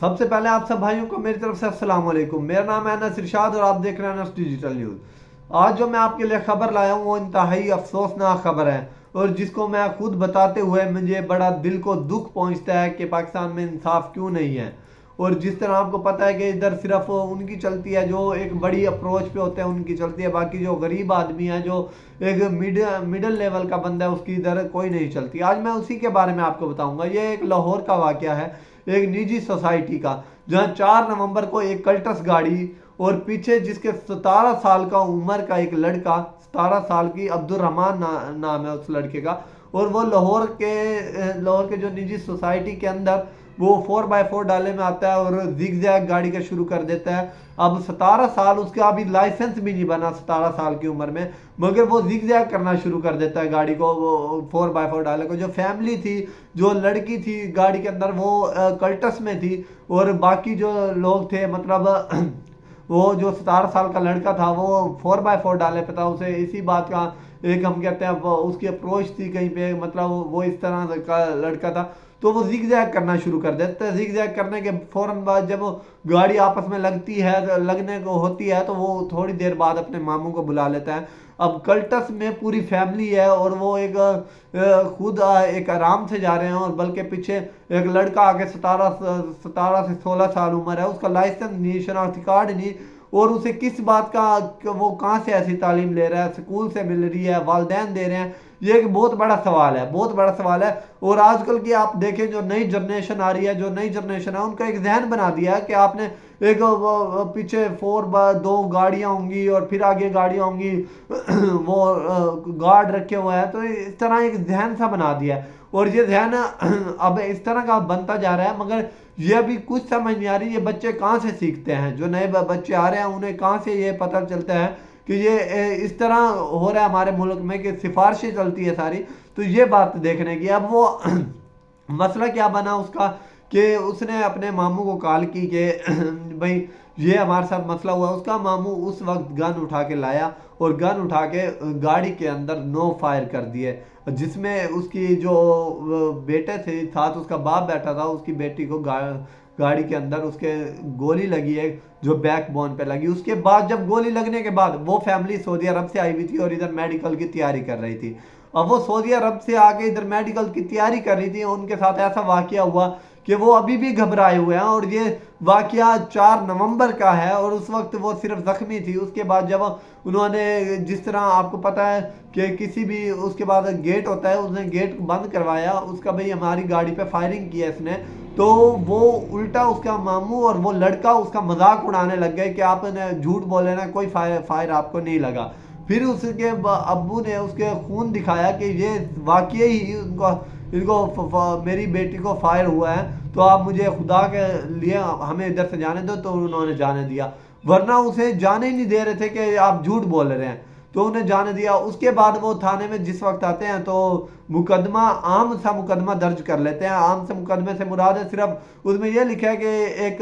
سب سے پہلے آپ سب بھائیوں کو میری طرف سے السلام علیکم۔ میرا نام ہے انس ارشاد اور آپ دیکھ رہے ہیں انس ڈیجیٹل نیوز۔ آج جو میں آپ کے لیے خبر لایا ہوں وہ انتہائی افسوسناک خبر ہے، اور جس کو میں خود بتاتے ہوئے مجھے بڑا دل کو دکھ پہنچتا ہے کہ پاکستان میں انصاف کیوں نہیں ہے۔ اور جس طرح آپ کو پتہ ہے کہ ادھر صرف ان کی چلتی ہے جو ایک بڑی اپروچ پہ ہوتے ہیں، ان کی چلتی ہے، باقی جو غریب آدمی ہے، جو ایک مڈل لیول کا بندہ ہے، اس کی ادھر کوئی نہیں چلتی۔ آج میں اسی کے بارے میں آپ کو بتاؤں گا۔ یہ ایک لاہور کا واقعہ ہے، ایک نجی سوسائٹی کا، جہاں 4 نومبر کو ایک کلٹس گاڑی اور پیچھے جس کے 17 سال کا عمر کا ایک لڑکا، 17 سال کی عبد الرحمان نام ہے اس لڑکے کا، اور وہ لاہور کے جو نجی سوسائٹی کے اندر وہ 4x4 ڈالے میں آتا ہے اور زگ زیگ گاڑی کا شروع کر دیتا ہے۔ اب 17 سال، اس کا ابھی لائسنس بھی نہیں بنا 17 سال کی عمر میں، مگر وہ زگ زیگ کرنا شروع کر دیتا ہے گاڑی کو، وہ 4x4 ڈالے کو۔ جو فیملی تھی، جو لڑکی تھی گاڑی کے اندر، وہ کلٹس میں تھی، اور باقی جو لوگ تھے، مطلب وہ جو 17 سال کا لڑکا تھا وہ 4x4 ڈالے پہ تھا۔ اسے اسی بات کا ایک ہم کہتے ہیں اس کی اپروچ تھی کہیں پہ، مطلب وہ اس طرح کا لڑکا تھا، تو وہ زگ زیگ کرنا شروع کر دیتا ہے۔ زگ زیگ کرنے کے فوراً بعد جب گاڑی آپس میں لگنے کو ہوتی ہے، تو وہ تھوڑی دیر بعد اپنے ماموں کو بلا لیتا ہے۔ اب کلٹس میں پوری فیملی ہے، اور وہ ایک خود ایک آرام سے جا رہے ہیں، اور بلکہ پیچھے ایک لڑکا آگے 17 سے 16 سال عمر ہے، اس کا لائسنس نہیں، شناختی کارڈ نہیں، اور اسے کس بات کا، وہ کہاں سے ایسی تعلیم لے رہا ہے، سکول سے مل رہی ہے، والدین دے رہے ہیں؟ یہ ایک بہت بڑا سوال ہے، بہت بڑا سوال ہے۔ اور آج کل کی آپ دیکھیں جو نئی جنریشن آ رہی ہے، جو نئی جنریشن ہے، ان کا ایک ذہن بنا دیا ہے کہ آپ نے ایک پیچھے 4x2 گاڑیاں ہوں گی اور پھر آگے گاڑیاں ہوں گی، وہ گارڈ رکھے ہوئے ہیں، تو اس طرح ایک ذہن سا بنا دیا ہے۔ اور یہ ذہن اب اس طرح کا بنتا جا رہا ہے، مگر یہ ابھی کچھ سمجھ نہیں آ رہی یہ بچے کہاں سے سیکھتے ہیں، جو نئے بچے آ رہے ہیں انہیں کہاں سے یہ پتہ چلتا ہے کہ یہ اس طرح ہو رہا ہے ہمارے ملک میں کہ سفارشیں چلتی ہے ساری۔ تو یہ بات دیکھنے کی۔ اب وہ مسئلہ کیا بنا اس کا کہ اس نے اپنے ماموں کو کال کی کہ بھائی یہ ہمارے ساتھ مسئلہ ہوا۔ اس کا ماموں اس وقت گن اٹھا کے لایا، اور گن اٹھا کے گاڑی کے اندر 9 فائر کر دیے، جس میں اس کی جو بیٹے تھے ساتھ، اس کا باپ بیٹھا تھا، اس کی بیٹی کو گاڑی کے اندر اس کے گولی لگی ہے جو بیک بون پہ لگی۔ اس کے بعد جب گولی لگنے کے بعد وہ فیملی سعودی عرب سے آئی ہوئی تھی اور ادھر میڈیکل کی تیاری کر رہی تھی۔ اب وہ سعودی عرب سے آ کے ادھر میڈیکل کی تیاری کر رہی تھی، ان کے ساتھ ایسا واقعہ ہوا کہ وہ ابھی بھی گھبرائے ہوئے ہیں، اور یہ واقعہ 4 نومبر کا ہے، اور اس وقت وہ صرف زخمی تھی۔ اس کے بعد جب انہوں نے، جس طرح آپ کو پتہ ہے کہ کسی بھی اس کے بعد گیٹ ہوتا ہے، اس نے گیٹ بند کروایا اس کا، بھئی ہماری گاڑی پہ فائرنگ کی ہے اس نے، تو وہ الٹا اس کا ماموں اور وہ لڑکا اس کا مذاق اڑانے لگ گئے کہ آپ نے جھوٹ بولے نا، کوئی فائر آپ کو نہیں لگا۔ پھر اس کے ابو نے اس کے خون دکھایا کہ یہ واقعی ہی ان کو میری بیٹی کو فائر ہوا ہے، تو آپ مجھے خدا کے لیے ہمیں ادھر سے جانے دو، تو انہوں نے جانے دیا، ورنہ اسے جانے ہی نہیں دے رہے تھے کہ آپ جھوٹ بول رہے ہیں، تو انہیں جانے دیا۔ اس کے بعد وہ تھانے میں جس وقت آتے ہیں تو مقدمہ، عام سا مقدمہ درج کر لیتے ہیں۔ عام سے مقدمے سے مراد ہے صرف اس میں یہ لکھا ہے کہ ایک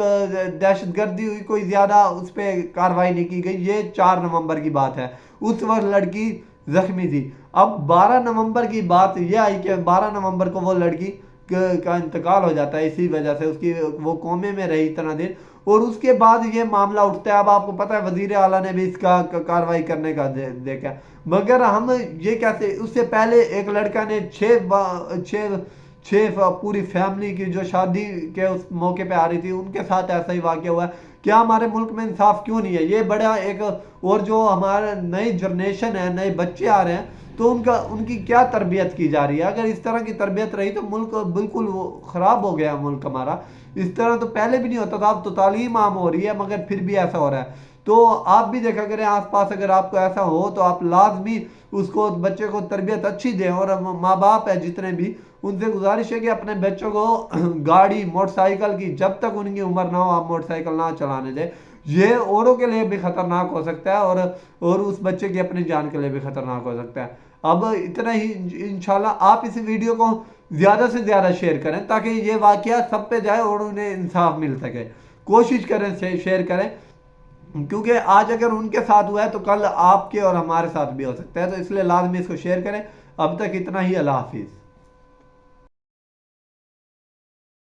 دہشت گردی ہوئی، کوئی زیادہ اس پہ کارروائی نہیں کی گئی۔ یہ 4 نومبر کی بات ہے، اس وقت لڑکی زخمی تھی۔ اب 12 نومبر کی بات یہ آئی کہ 12 نومبر کو وہ لڑکی کا انتقال ہو جاتا ہے، اسی وجہ سے اس کی، وہ کومے میں رہی اتنا دن، اور اس کے بعد یہ معاملہ اٹھتا ہے۔ اب آپ کو پتہ ہے وزیر اعلیٰ نے بھی اس کا کارروائی کرنے کا دیکھا، مگر ہم یہ کہتے، اس سے پہلے ایک لڑکا نے 6 پوری فیملی کی جو شادی کے اس موقع پہ آ رہی تھی، ان کے ساتھ ایسا ہی واقعہ ہوا ہے۔ کیا ہمارے ملک میں انصاف کیوں نہیں ہے؟ یہ بڑا ایک، اور جو ہمارے نئی جنریشن ہے، نئے بچے آ رہے ہیں، تو ان کی کیا تربیت کی جا رہی ہے؟ اگر اس طرح کی تربیت رہی تو ملک بالکل خراب ہو گیا ملک ہمارا۔ اس طرح تو پہلے بھی نہیں ہوتا تھا، اب تو تعلیم عام ہو رہی ہے، مگر پھر بھی ایسا ہو رہا ہے۔ تو آپ بھی دیکھا کریں آس پاس، اگر آپ کو ایسا ہو تو آپ لازمی اس کو، بچے کو تربیت اچھی دیں، اور ماں باپ ہے جتنے بھی، ان سے گزارش ہے کہ اپنے بچوں کو گاڑی، موٹر سائیکل کی، جب تک ان کی عمر نہ ہو آپ موٹر سائیکل نہ چلانے دیں۔ یہ اوروں کے لیے بھی خطرناک ہو سکتا ہے، اور اس بچے کی اپنی جان کے لیے بھی خطرناک ہو سکتا ہے۔ اب اتنا ہی، انشاءاللہ آپ اس ویڈیو کو زیادہ سے زیادہ شیئر کریں تاکہ یہ واقعہ سب پہ جائے اور انہیں انصاف مل سکے۔ کوشش کریں شیئر کریں، کیونکہ آج اگر ان کے ساتھ ہوا ہے تو کل آپ کے اور ہمارے ساتھ بھی ہو سکتا ہے، تو اس لیے لازمی اس کو شیئر کریں۔ اب تک اتنا ہی، اللہ حافظ۔